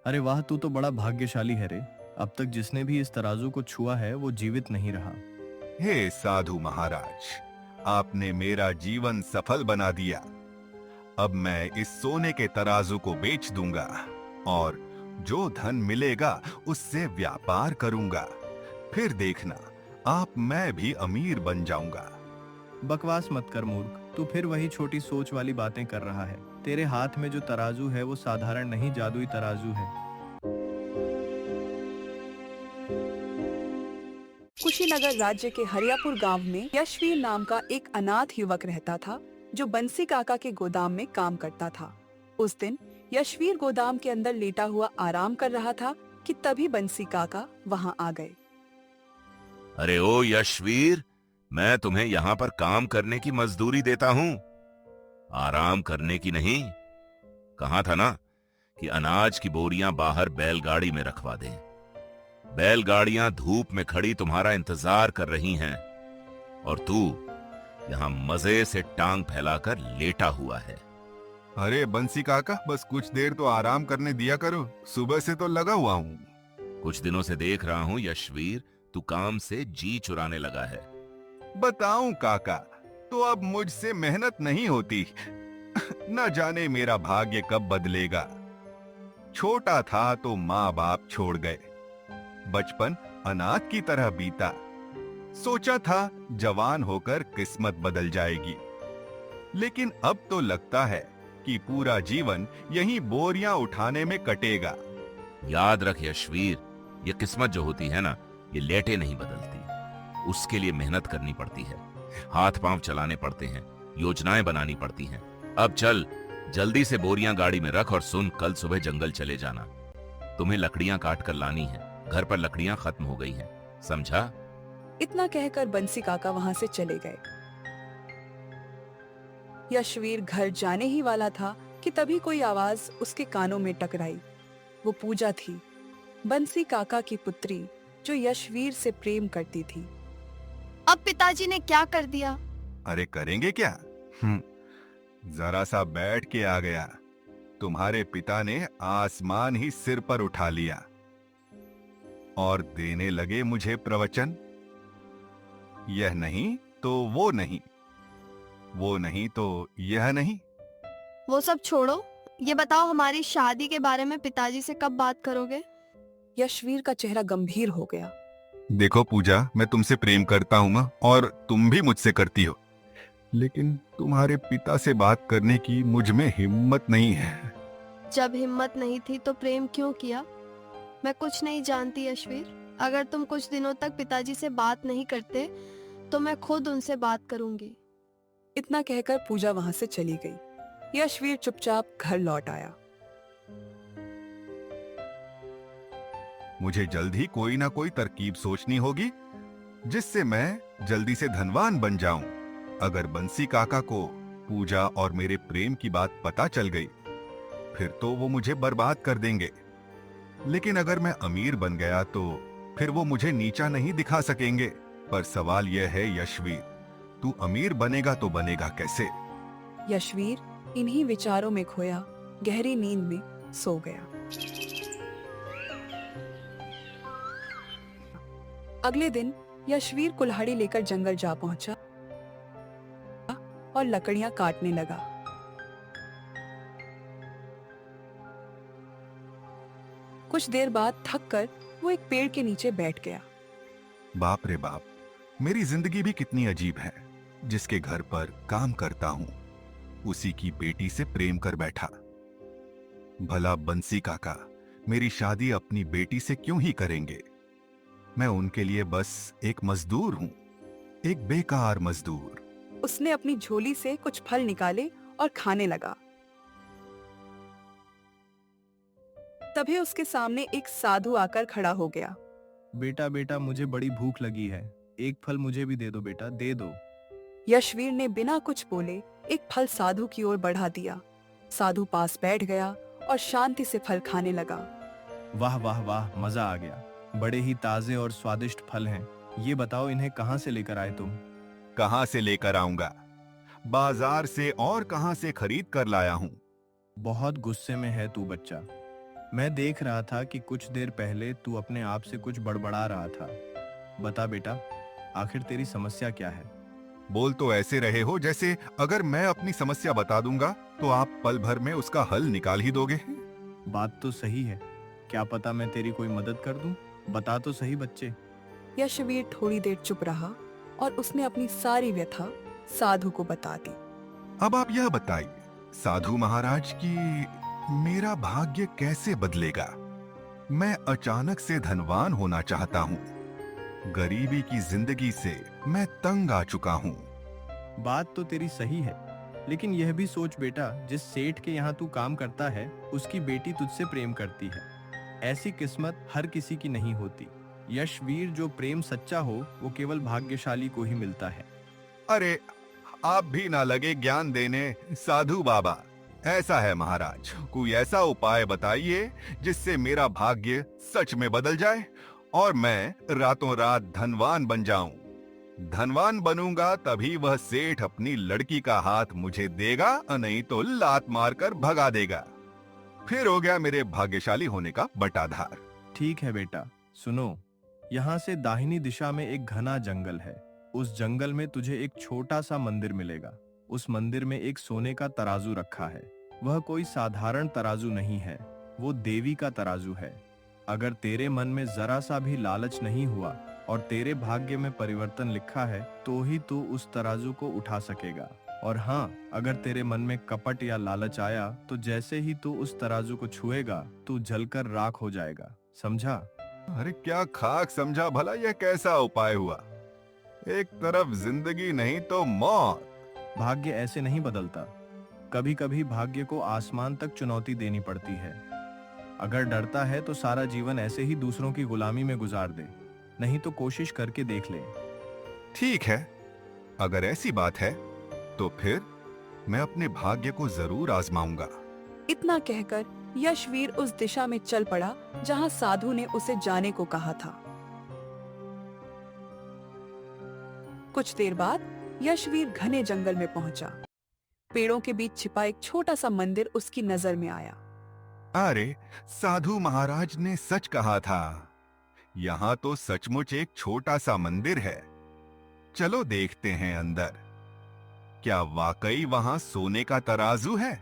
अरे वाह, तू तो बड़ा भाग्यशाली है रे। अब तक जिसने भी इस तराजू को छुआ है वो जीवित नहीं रहा। हे साधु महाराज, आपने मेरा जीवन सफल बना दिया। अब मैं इस सोने के तराजू को बेच दूंगा और जो धन मिलेगा उससे व्यापार करूंगा। फिर देखना, आप मैं भी अमीर बन जाऊंगा। बकवास मत कर मूर्ख, तू फिर वही छोटी सोच वाली बातें कर रहा है। तेरे हाथ में जो तराजू है वो साधारण नहीं, जादुई तराजू है। कुशीनगर राज्य के हरियापुर गांव में यशवीर नाम का एक अनाथ युवक रहता था, जो बंसी काका के गोदाम में काम करता था। उस दिन यशवीर गोदाम के अंदर लेटा हुआ आराम कर रहा था कि तभी बंसी काका वहां आ गए। अरे ओ यशवीर, मैं तुम्हें यहाँ पर काम करने की मजदूरी देता हूँ, आराम करने की नहीं। कहा था ना कि अनाज की बोरियां बाहर बैलगाड़ी में रखवा दें। बैलगाड़ियां धूप में खड़ी तुम्हारा इंतजार कर रही हैं और तू यहाँ मजे से टांग फैलाकर लेटा हुआ है। अरे बंसी काका, बस कुछ देर तो आराम करने दिया करो, सुबह से तो लगा हुआ हूँ। कुछ दिनों से देख रहा हूं यशवीर, तू काम से जी चुराने लगा है। बताऊं काका, तो अब मुझसे मेहनत नहीं होती। न जाने मेरा भाग्य कब बदलेगा। छोटा था तो माँ बाप छोड़ गए। बचपन अनाथ की तरह बीता। सोचा था जवान होकर किस्मत बदल जाएगी, लेकिन अब तो लगता है कि पूरा जीवन यहीं बोरियां उठाने में कटेगा। याद रख यशवीर, ये किस्मत जो होती है ना, ये लेटे नहीं बदलती। उसके लिए मेहनत करनी पड़ती है, हाथ पांव चलाने पड़ते हैं, योजनाएं बनानी पड़ती हैं। अब चल, जल्दी से बोरियां गाड़ी में रख और सुन, कल सुबह जंगल चले जाना। तुम्हें लकड़ियां काट कर लानी है, घर पर लकड़ियां खत्म हो गई हैं, समझा? इतना कहकर बंसी काका वहां से चले गए। यशवीर घर जाने ही वाला था कि तभी कोई आवाज उसके कानों में टकराई। वो पूजा थी, बंसी काका की पुत्री, जो यशवीर से प्रेम करती थी। अब पिताजी ने क्या कर दिया? अरे करेंगे क्या? जरा सा बैठ के आ गया। तुम्हारे पिता ने आसमान ही सिर पर उठा लिया और देने लगे मुझे प्रवचन। यह नहीं तो वो नहीं, वो नहीं तो यह नहीं। वो सब छोड़ो, ये बताओ हमारी शादी के बारे में पिताजी से कब बात करोगे? यशवीर का चेहरा गंभीर हो गया। देखो पूजा, मैं तुमसे प्रेम करता हूं मां, और तुम भी मुझसे करती हो, लेकिन तुम्हारे पिता से बात करने की मुझ में हिम्मत नहीं है। जब हिम्मत नहीं थी तो प्रेम क्यों किया? मैं कुछ नहीं जानती यशवीर। अगर तुम कुछ दिनों तक पिताजी से बात नहीं करते तो मैं खुद उनसे बात करूंगी। इतना कहकर पूजा वहां से चली गई। यशवीर चुपचाप घर लौट आया। मुझे जल्द ही कोई ना कोई तरकीब सोचनी होगी, जिससे मैं जल्दी से धनवान बन जाऊं। अगर बंसी काका को पूजा और मेरे प्रेम की बात पता चल गई, फिर तो वो मुझे बर्बाद कर देंगे। लेकिन अगर मैं अमीर बन गया तो फिर वो मुझे नीचा नहीं दिखा सकेंगे। पर सवाल यह है यशवीर, तू अमीर बनेगा तो बनेगा कैसे? यशवीर इन्हीं विचारों में खोया गहरी नींद में सो गया। अगले दिन यशवीर कुल्हाड़ी लेकर जंगल जा पहुंचा और लकड़ियां काटने लगा। कुछ देर बाद थककर वो एक पेड़ के नीचे बैठ गया। बाप रे बाप, मेरी जिंदगी भी कितनी अजीब है। जिसके घर पर काम करता हूं, उसी की बेटी से प्रेम कर बैठा। भला बंसी काका मेरी शादी अपनी बेटी से क्यों ही करेंगे? मैं उनके लिए बस एक मजदूर हूं, एक बेकार मजदूर। उसने अपनी झोली से कुछ फल निकाले और खाने लगा। तभी उसके सामने एक साधु आकर खड़ा हो गया। बेटा बेटा, मुझे बड़ी भूख लगी है, एक फल मुझे भी दे दो बेटा, दे दो। यशवीर ने बिना कुछ बोले एक फल साधु की ओर बढ़ा दिया। साधु पास बैठ गया और शांति से फल खाने लगा। वाह वाह वाह, मजा आ गया। बड़े ही ताजे और स्वादिष्ट फल हैं। ये बताओ, इन्हें कहाँ से लेकर आए तुम? कहां से लेकर आऊंगा? बाजार से, और कहां से खरीद कर लाया हूं। बहुत गुस्से में है तू बच्चा। मैं देख रहा था कि कुछ देर पहले तू अपने आप से कुछ बड़बड़ा रहा था। बता बेटा, आखिर तेरी समस्या क्या है? बोल तो ऐसे रहे हो जैसे अगर मैं अपनी समस्या बता दूंगा तो आप पल भर में उसका हल निकाल ही दोगे। बात तो सही है, क्या पता मैं तेरी कोई मदद कर दूं? बता तो सही बच्चे। यशवीर थोड़ी देर चुप रहा और उसने अपनी सारी व्यथा साधु को बता दी। अब आप यह बताइए साधु महाराज कि मेरा भाग्य कैसे बदलेगा। मैं अचानक से धनवान होना चाहता हूँ। गरीबी की जिंदगी से मैं तंग आ चुका हूँ। बात तो तेरी सही है, लेकिन यह भी सोच बेटा, जिस सेठ के यहाँ तू काम करता है उसकी बेटी तुझसे प्रेम करती है। ऐसी किस्मत हर किसी की नहीं होती। यशवीर, जो प्रेम सच्चा हो वो केवल भाग्यशाली को ही मिलता है। अरे आप भी ना लगे ज्ञान देने साधु बाबा। ऐसा है महाराज, कोई ऐसा उपाय बताइए जिससे मेरा भाग्य सच में बदल जाए और मैं रातों रात धनवान बन जाऊं। धनवान बनूंगा तभी वह सेठ अपनी लड़की का हाथ मुझे देगा, नहीं तो लात मारकर भगा देगा। फिर हो गया मेरे भाग्यशाली होने का बटाधार। ठीक है बेटा, सुनो। यहाँ से दाहिनी दिशा में एक घना जंगल है। उस जंगल में तुझे एक छोटा सा मंदिर मिलेगा। उस मंदिर में एक सोने का तराजू रखा है। वह कोई साधारण तराजू नहीं है, वो देवी का तराजू है। अगर तेरे मन में जरा सा भी लालच नहीं हुआ और तेरे भाग्य में परिवर्तन लिखा है तो ही तू उस तराजू को उठा सकेगा। और हाँ, अगर तेरे मन में कपट या लालच आया तो जैसे ही तू उस तराजू को छुएगा तू जलकर राख हो जाएगा। समझा? अरे क्या खाक समझा भला, यह कैसा उपाय हुआ? एक तरफ जिंदगी नहीं तो मौत। भाग्य ऐसे नहीं बदलता। कभी कभी भाग्य को आसमान तक चुनौती देनी पड़ती है। अगर डरता है तो सारा जीवन ऐसे ही दूसरों की गुलामी में गुजार दे, नहीं तो कोशिश करके देख ले। ठीक है, अगर ऐसी बात है तो फिर मैं अपने भाग्य को जरूर आजमाऊंगा। इतना कहकर यशवीर उस दिशा में चल पड़ा जहां साधु ने उसे जाने को कहा था। कुछ देर बाद यशवीर घने जंगल में पहुंचा। पेड़ों के बीच छिपा एक छोटा सा मंदिर उसकी नजर में आया। अरे साधु महाराज ने सच कहा था, यहाँ तो सचमुच एक छोटा सा मंदिर है। चलो देखते हैं अंदर। क्या वाकई वहां सोने का तराजू है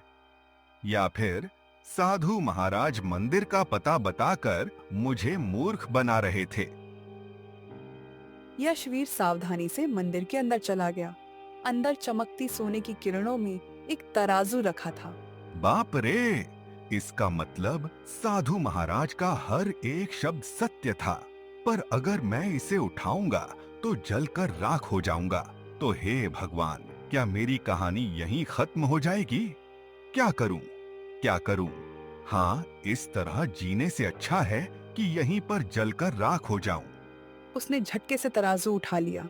या फिर साधु महाराज मंदिर का पता बताकर मुझे मूर्ख बना रहे थे। यशवीर सावधानी से मंदिर के अंदर चला गया। अंदर चमकती सोने की किरणों में एक तराजू रखा था। बाप रे, इसका मतलब साधु महाराज का हर एक शब्द सत्य था। पर अगर मैं इसे उठाऊंगा तो जलकर राख हो जाऊंगा। तो हे भगवान, क्या मेरी कहानी यहीं खत्म हो जाएगी? क्या करूं? क्या करूं? हाँ, इस तरह जीने से अच्छा है कि यहीं पर जलकर राख हो जाऊं। उसने झटके से तराजू उठा लिया।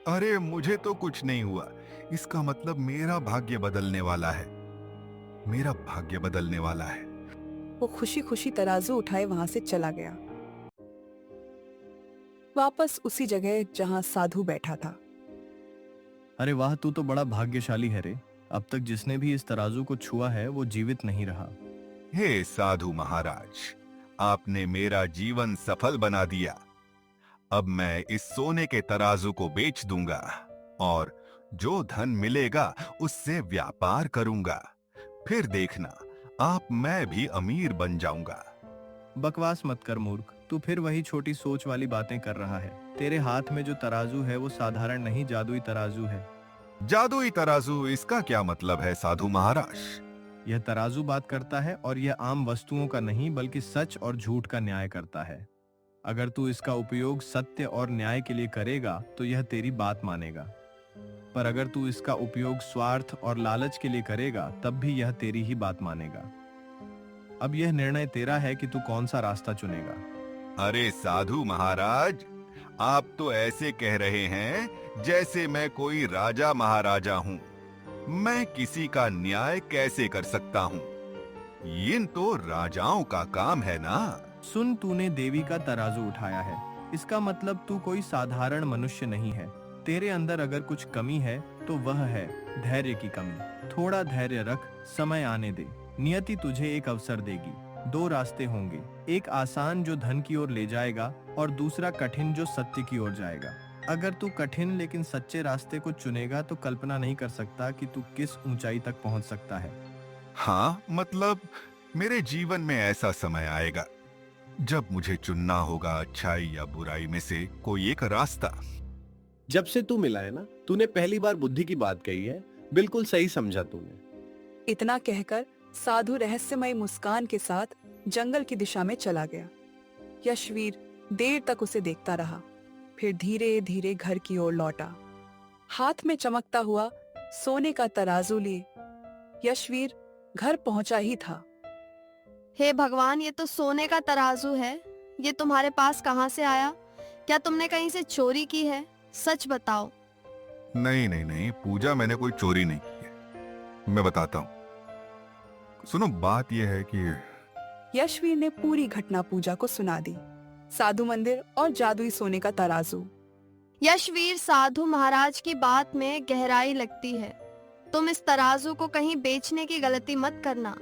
अरे मुझे तो कुछ नहीं हुआ। इसका मतलब मेरा भाग्य बदलने वाला है। मेरा भाग्य बदलने वाला है। वो खुशी खुशी तराजू उठाए वहां से चला गया, वापस उसी जगह जहां साधु बैठा था। अरे वाह, तू तो बड़ा भाग्यशाली है रे। अब तक जिसने भी इस तराजू को छुआ है वो जीवित नहीं रहा। हे साधु महाराज, आपने मेरा जीवन सफल बना दिया। अब मैं इस सोने के तराजू को बेच दूंगा और जो धन मिलेगा उससे व्यापार करूंगा। फिर देखना, आप मैं भी अमीर बन जाऊंगा। बकवास मत कर मूर्ख, तू फिर वही छोटी सोच वाली बातें कर रहा है। तेरे हाथ में जो तराजू है वो साधारण नहीं, जादुई तराजू है। जादुई तराजू, इसका क्या मतलब है साधु महाराज? यह तराजू बात करता है और यह आम वस्तुओं का नहीं बल्कि सच और झूठ का न्याय करता है। अगर तू इसका उपयोग सत्य और न्याय के लिए करेगा तो यह तेरी बात मानेगा, पर अगर तू इसका उपयोग स्वार्थ और लालच के लिए करेगा तब भी यह तेरी ही बात मानेगा। अब यह निर्णय तेरा है कि तू कौन सा रास्ता चुनेगा। अरे साधु महाराज, आप तो ऐसे कह रहे हैं जैसे मैं कोई राजा महाराजा हूँ। मैं किसी का न्याय कैसे कर सकता हूँ? इन तो राजाओं का काम है ना। सुन, तूने देवी का तराजू उठाया है, इसका मतलब तू कोई साधारण मनुष्य नहीं है। तेरे अंदर अगर कुछ कमी है तो वह है धैर्य की कमी। थोड़ा धैर्य रख, समय आने दे, नियति तुझे एक अवसर देगी। दो रास्ते होंगे, एक आसान जो धन की ओर ले जाएगा और दूसरा कठिन जो सत्य की ओर जाएगा। अगर तू कठिन लेकिन सच्चे रास्ते को चुनेगा तो कल्पना नहीं कर सकता कि तू किस ऊंचाई तक पहुंच सकता है। हाँ, मतलब मेरे जीवन में ऐसा समय आएगा जब मुझे चुनना होगा अच्छाई या बुराई में से कोई एक रास्ता। जब से तू मिला है ना, तूने पहली बार बुद्धि की बात कही है। बिल्कुल सही समझा तूने। इतना कहकर साधु रहस्यमय मुस्कान के साथ जंगल की दिशा में चला गया। यशवीर देर तक उसे देखता रहा, फिर धीरे धीरे घर की ओर लौटा। हाथ में चमकता हुआ सोने का तराजू लिए यशवीर घर पहुंचा ही था। हे भगवान, ये तो सोने का तराजू है। ये तुम्हारे पास कहाँ से आया? क्या तुमने कहीं से चोरी की है? सच बताओ। नहीं नहीं नहीं पूजा, मैंने कोई चोरी नहीं की है। मैं बताता हूँ। सुनो, बात यह है कि यशवीर ने पूरी घटना पूजा को सुना दी। साधु मंदिर और जादुई सोने का तराजू। यशवीर, साधु महाराज की बात में गहराई लगती है। तुम इस तराजू को कहीं बेचने की गलती मत करना।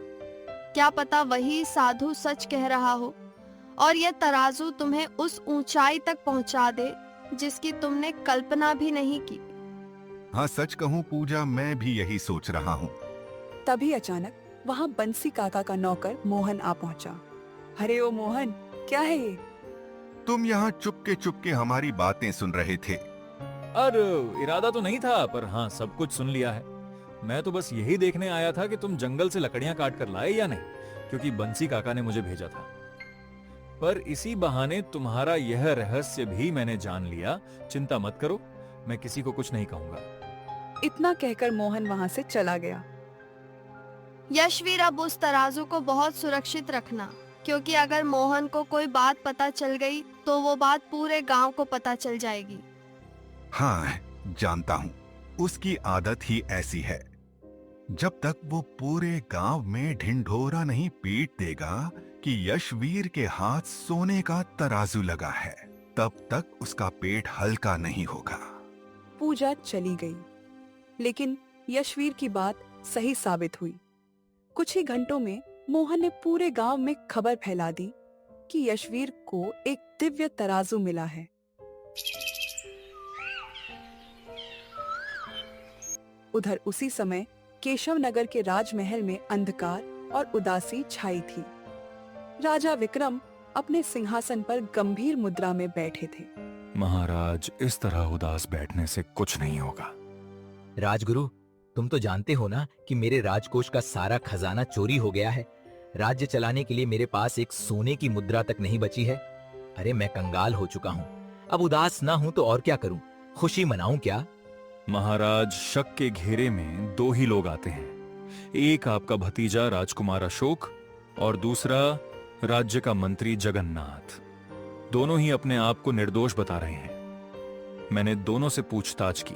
क्या पता वही साधु सच कह रहा हो और यह तराजू तुम्हें उस ऊंचाई तक पहुंचा दे जिसकी तुमने कल्पना भी नहीं की। हाँ, सच कहूँ पूजा, मैं भी यही सोच रहा हूँ। तभी अचानक वहां बंसी काका का नौकर मोहन आ पहुंचा। अरे ओ मोहन, क्या है ये? तुम यहाँ चुपके हमारी बातें सुन रहे थे। अरे इरादा तो नहीं था, पर हाँ सब कुछ सुन लिया है। मैं तो बस यही देखने आया था कि तुम जंगल से लकड़ियां काट कर लाए या नहीं, क्योंकि बंसी काका ने मुझे भेजा था। पर इसी बहाने तुम्हारा यह रहस्य भी मैंने जान लिया। चिंता मत करो, मैं किसी को कुछ नहीं कहूंगा। इतना कहकर मोहन वहां से चला गया। यशवीर, अब उस तराजू को बहुत सुरक्षित रखना, क्योंकि अगर मोहन को कोई बात पता चल गई तो वो बात पूरे गांव को पता चल जाएगी। हाँ, जानता हूँ, उसकी आदत ही ऐसी है। जब तक वो पूरे गांव में ढिंढोरा नहीं पीट देगा कि यशवीर के हाथ सोने का तराजू लगा है, तब तक उसका पेट हल्का नहीं होगा। पूजा चली गई, लेकिन यशवीर की बात सही साबित हुई। कुछ ही घंटों में मोहन ने पूरे गांव में खबर फैला दी कि यशवीर को एक दिव्य तराजू मिला है। उधर उसी समय केशव नगर के राजमहल में अंधकार और उदासी छाई थी। राजा विक्रम अपने सिंहासन पर गंभीर मुद्रा में बैठे थे। महाराज, इस तरह उदास बैठने से कुछ नहीं होगा। राजगुरु, तुम तो जानते हो ना कि मेरे राजकोष का सारा खजाना चोरी हो गया है। राज्य चलाने के लिए मेरे पास एक सोने की मुद्रा तक नहीं बची है। अरे मैं कंगाल हो चुका हूँ। अब उदास ना हूं तो और क्या करूं? खुशी मनाऊं क्या? महाराज, शक के घेरे में दो ही लोग आते हैं। एक आपका भतीजा राजकुमार अशोक और दूसरा राज्य का मंत्री जगन्नाथ। दोनों ही अपने आप को निर्दोष बता रहे हैं। मैंने दोनों से पूछताछ की,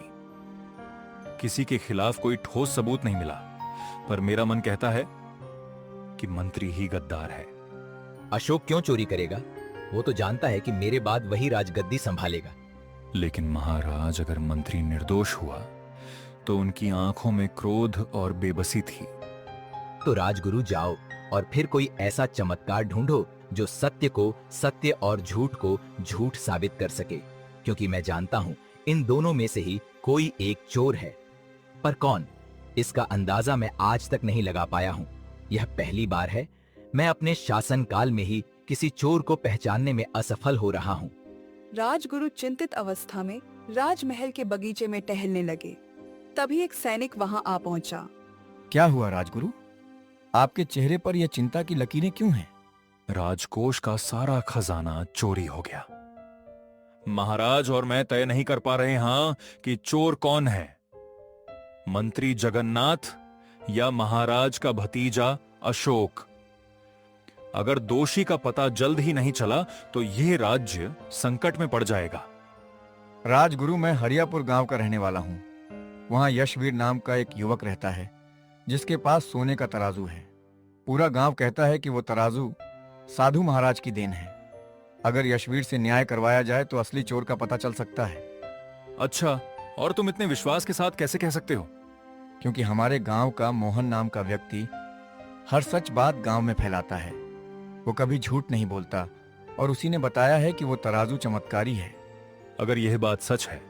किसी के खिलाफ कोई ठोस सबूत नहीं मिला, पर मेरा मन कहता है कि मंत्री ही गद्दार है। अशोक क्यों चोरी करेगा? वो तो जानता है कि मेरे बाद वही राजगद्दी संभालेगा। लेकिन महाराज, अगर मंत्री निर्दोष हुआ तो उनकी आंखों में क्रोध और बेबसी थी। तो राजगुरु जाओ और फिर कोई ऐसा चमत्कार ढूंढो जो सत्य को सत्य और झूठ को झूठ साबित कर सके, क्योंकि मैं जानता हूं इन दोनों में से ही कोई एक चोर है। पर कौन, इसका अंदाजा मैं आज तक नहीं लगा पाया हूं। यह पहली बार है मैं अपने शासनकाल में ही किसी चोर को पहचानने में असफल हो रहा हूं। राजगुरु चिंतित अवस्था में राजमहल के बगीचे में टहलने लगे। तभी एक सैनिक वहां आ पहुंचा। क्या हुआ राजगुरु? आपके चेहरे पर यह चिंता की लकीरें क्यों हैं? राजकोष का सारा खजाना चोरी हो गया महाराज, और मैं तय नहीं कर पा रहे हां कि चोर कौन है, मंत्री जगन्नाथ या महाराज का भतीजा अशोक। अगर दोषी का पता जल्द ही नहीं चला तो यह राज्य संकट में पड़ जाएगा। राजगुरु, मैं हरियापुर गांव का रहने वाला हूं। वहां यशवीर नाम का एक युवक रहता है जिसके पास सोने का तराजू है। पूरा गांव कहता है कि वो तराजू साधु महाराज की देन है। अगर यशवीर से न्याय करवाया जाए तो असली चोर का पता चल सकता है। अच्छा, और तुम इतने विश्वास के साथ कैसे कह सकते हो? क्योंकि हमारे गांव का मोहन नाम का व्यक्ति हर सच बात गांव में फैलाता है। वो कभी झूठ नहीं बोलता और उसी ने बताया है कि वो तराजू चमत्कारी है। अगर यह बात सच है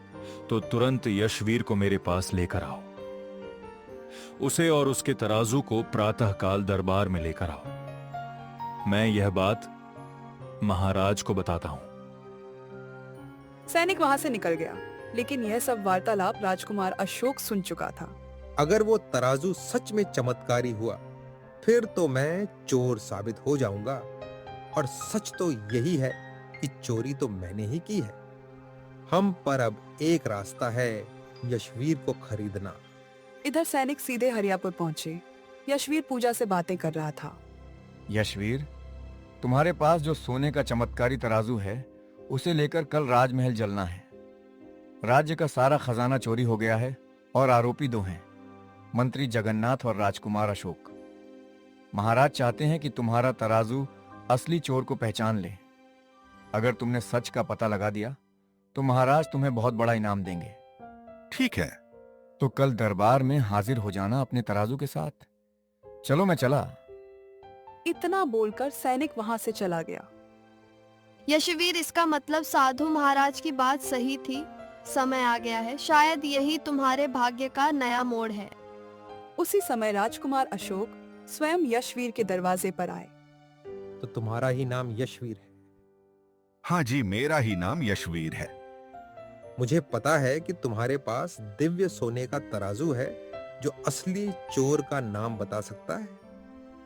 तो तुरंत यशवीर को मेरे पास लेकर आओ। उसे और उसके तराजू को प्रातःकाल दरबार में लेकर आओ। मैं यह बात महाराज को बताता हूं। सैनिक वहां से निकल गया, लेकिन यह सब वार्तालाप राजकुमार अशोक सुन चुका था। अगर वो तराजू सच में चमत्कारी हुआ, फिर तो मैं चोर साबित हो जाऊंगा। और सच तो यही है कि चोरी तो मैंने ही की है। हम पर अब एक रास्ता है, यशवीर को खरीदना। इधर सैनिक सीधे हरियापुर पहुंचे। यशवीर पूजा से बातें कर रहा था। यशवीर, तुम्हारे पास जो सोने का चमत्कारी तराजू है, उसे लेकर कल राजमहल चलना है। राज्य का सारा खजाना चोरी हो गया है और आरोपी दो हैं, मंत्री जगन्नाथ और राजकुमार अशोक। महाराज चाहते हैं कि तुम्हारा तराजू असली चोर को पहचान ले। अगर तुमने सच का पता लगा दिया तो महाराज तुम्हें बहुत बड़ा इनाम देंगे। ठीक है। तो कल दरबार में हाजिर हो जाना अपने तराजू के साथ। चलो, मैं चला। इतना बोलकर सैनिक वहां से चला गया। यशवीर, इसका मतलब साधु महाराज की बात सही थी। समय आ गया है, शायद यही तुम्हारे भाग्य का नया मोड़ है। उसी समय राजकुमार अशोक स्वयं यशवीर के दरवाजे पर आए। तो तुम्हारा ही नाम यशवीर है? हाँ जी, मेरा ही नाम यशवीर है। मुझे पता है कि तुम्हारे पास दिव्य सोने का तराजू है जो असली चोर का नाम बता सकता है।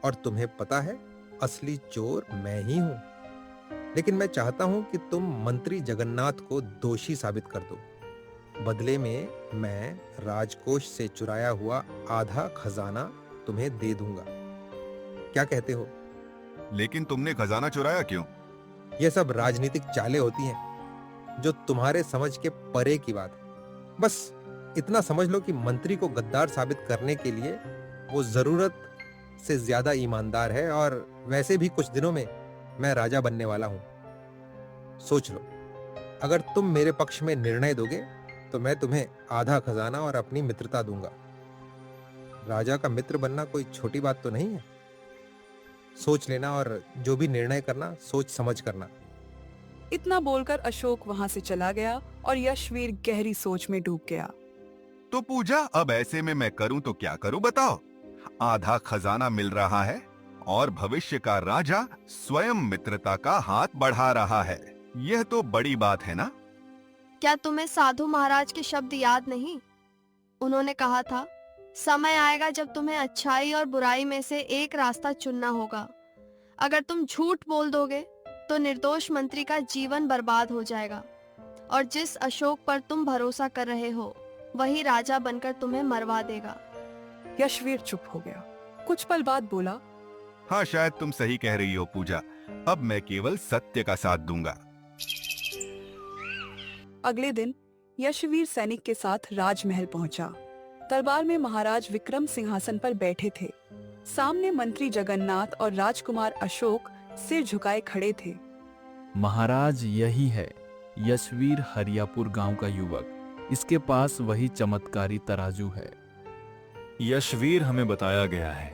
और तुम्हें पता है, असली चोर मैं ही हूं। लेकिन मैं चाहता हूं कि तुम मंत्री जगन्नाथ को दोषी साबित कर दो। बदले में मैं राजकोष से चुराया हुआ आधा खजाना तुम्हें दे दूंगा। क्या कहते हो? लेकिन तुमने खजाना चुराया क्यों? यह सब राजनीतिक चालें होती हैं जो तुम्हारे समझ के परे की बात है। बस इतना समझ लो कि मंत्री को गद्दार साबित करने के लिए वो जरूरत से ज्यादा ईमानदार है। और वैसे भी कुछ दिनों में मैं राजा बनने वाला हूं। सोच लो, अगर तुम मेरे पक्ष में निर्णय दोगे तो मैं तुम्हें आधा खजाना और अपनी मित्रता दूंगा। राजा का मित्र बनना कोई छोटी बात तो नहीं है। सोच लेना, और जो भी निर्णय करना सोच समझ करना। इतना बोलकर अशोक वहां से चला गया और यशवीर गहरी सोच में डूब गया। तो पूजा, अब ऐसे में मैं करूं तो क्या करूं बताओ? आधा खजाना मिल रहा है और भविष्य का राजा स्वयं मित्रता का हाथ बढ़ा रहा है। यह तो बड़ी बात है ना? क्या तुम्हें साधु महाराज के शब्द याद नहीं? उन्होंने कहा था, समय आएगा जब तुम्हें अच्छाई और बुराई में से एक रास्ता चुनना होगा। अगर तुम झूठ बोल दोगे तो निर्दोष मंत्री का जीवन बर्बाद हो जाएगा, और जिस अशोक पर तुम भरोसा कर रहे हो वही राजा बनकर तुम्हें मरवा देगा। यशवीर चुप हो गया। कुछ पल बाद बोला, हाँ, शायद तुम सही कह रही हो पूजा। अब मैं केवल सत्य का साथ दूंगा। अगले दिन यशवीर सैनिक के साथ राजमहल पहुंचा। दरबार में महाराज विक्रम सिंहासन पर बैठे थे। सामने मंत्री जगन्नाथ और राजकुमार अशोक सिर झुकाए खड़े थे। महाराज, यही है यशवीर, हरियापुर गांव का युवक। इसके पास वही चमत्कारी तराजू है। यशवीर, हमें बताया गया है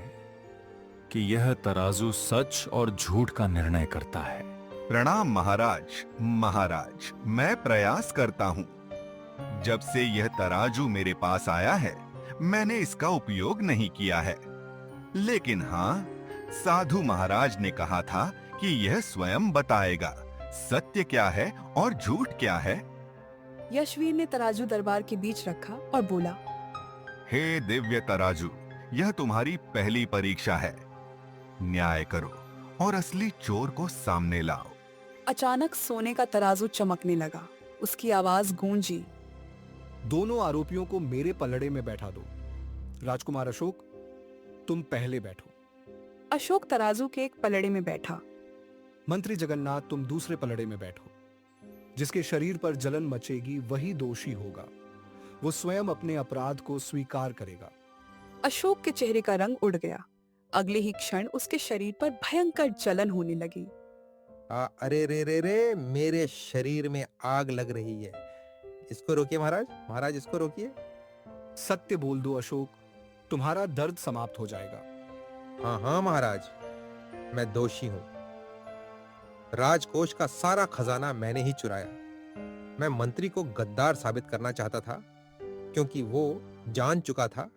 कि यह तराजू सच और झूठ का निर्णय करता है। प्रणाम महाराज। महाराज, मैं प्रयास करता हूँ। जब से यह तराजू मेरे पास आया है, मैंने इसका उपयोग नहीं किया है। लेकिन हाँ, साधु महाराज ने कहा था कि यह स्वयं बताएगा सत्य क्या है और झूठ क्या है। यशवीर ने तराजू दरबार के बीच रखा और बोला, हे दिव्य तराजू, यह तुम्हारी पहली परीक्षा है। न्याय करो और असली चोर को सामने लाओ। अचानक सोने का तराजू चमकने लगा। उसकी आवाज गूंजी, दोनों आरोपियों को मेरे पलड़े में बैठा दो। राजकुमार अशोक, तुम पहले बैठो। अशोक तराजू के एक पलड़े में बैठा। मंत्री जगन्नाथ, तुम दूसरे पलड़े में बैठो। जिसके शरीर पर जलन मचेगी वही दोषी होगा। वो स्वयं अपने अपराध को स्वीकार करेगा। अशोक के चेहरे का रंग उड़ गया। अगले ही क्षण उसके शरीर पर भयंकर जलन होने लगी। अरे रे रे रे, मेरे शरीर में आग लग रही है। इसको रोकिए महाराज। महाराज, इसको रोकिए। सत्य बोल दो अशोक, तुम्हारा दर्द समाप्त हो जाएगा। हाँ हाँ महाराज, मैं दोषी हूँ। राजकोष का सारा खजाना मैंने ही चुराया। मैं मंत्री को गद्दार साबित करना चाहता था, क्योंकि वो जान चुका था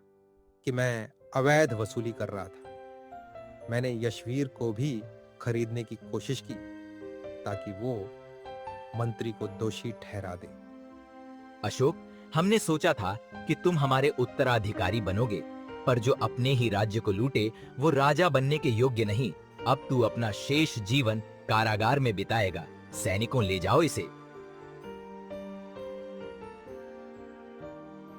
कि मैं अवैध वसूली कर रहा था। मैंने यशवीर को भी खरीदने की कोशिश की ताकि वो मंत्री को दोषी ठहरा दे। अशोक, हमने सोचा था कि तुम हमारे उत्तराधिकारी बनोगे, पर जो अपने ही राज्य को लूटे वो राजा बनने के योग्य नहीं। अब तू अपना शेष जीवन कारागार में बिताएगा। सैनिकों, ले जाओ इसे।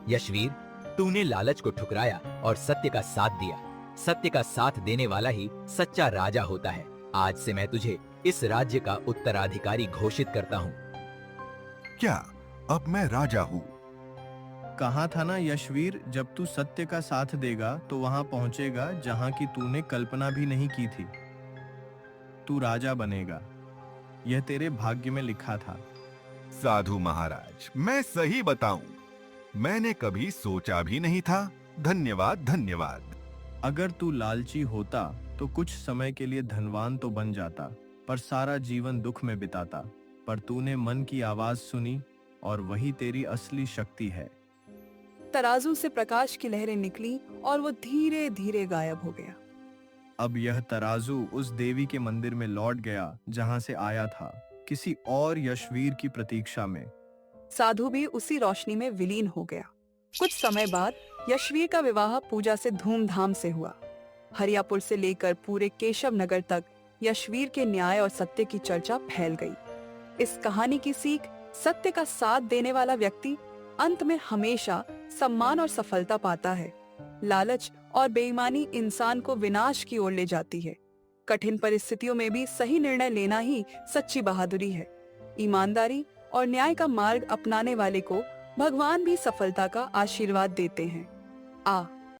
यशवीर, तूने लालच को ठुकराया और सत्य का साथ दिया। सत्य का साथ देने वाला ही सच्चा राजा होता है। आज से मैं तुझे इस राज्य का उत्तराधिकारी घोषित करता हूँ। क्या अब मैं राजा हूँ? कहा था ना यशवीर, जब तू सत्य का साथ देगा तो वहां पहुंचेगा जहां की तूने कल्पना भी नहीं की थी। तू राजा बनेगा, यह तेरे भाग्य में लिखा था। साधु महाराज, मैं सही बताऊं, मैंने कभी सोचा भी नहीं था। धन्यवाद धन्यवाद। अगर तू लालची होता तो कुछ समय के लिए धनवान तो बन जाता, पर सारा जीवन दुख में बिताता। पर तूने मन की आवाज सुनी और वही तेरी असली शक्ति है। तराजू से प्रकाश की लहरें निकली और वो धीरे धीरे गायब हो गया। अब यह तराजू उस देवी के मंदिर में लौट गया जहां से आया था, किसी और यशवीर की प्रतीक्षा में। साधु भी उसी रोशनी में विलीन हो गया। कुछ समय बाद यशवीर का विवाह पूजा से धूमधाम से हुआ। हरियापुर से लेकर पूरे केशव नगर तक यशवीर के न्याय और सत्य की चर्चा फैल गई। इस कहानी की सीख, सत्य का साथ देने वाला व्यक्ति अंत में हमेशा सम्मान और सफलता पाता है। लालच और बेईमानी इंसान को विनाश की ओर ले जाती है। कठिन परिस्थितियों में भी सही निर्णय लेना ही सच्ची बहादुरी है। ईमानदारी और न्याय का मार्ग अपनाने वाले को भगवान भी सफलता का आशीर्वाद देते हैं।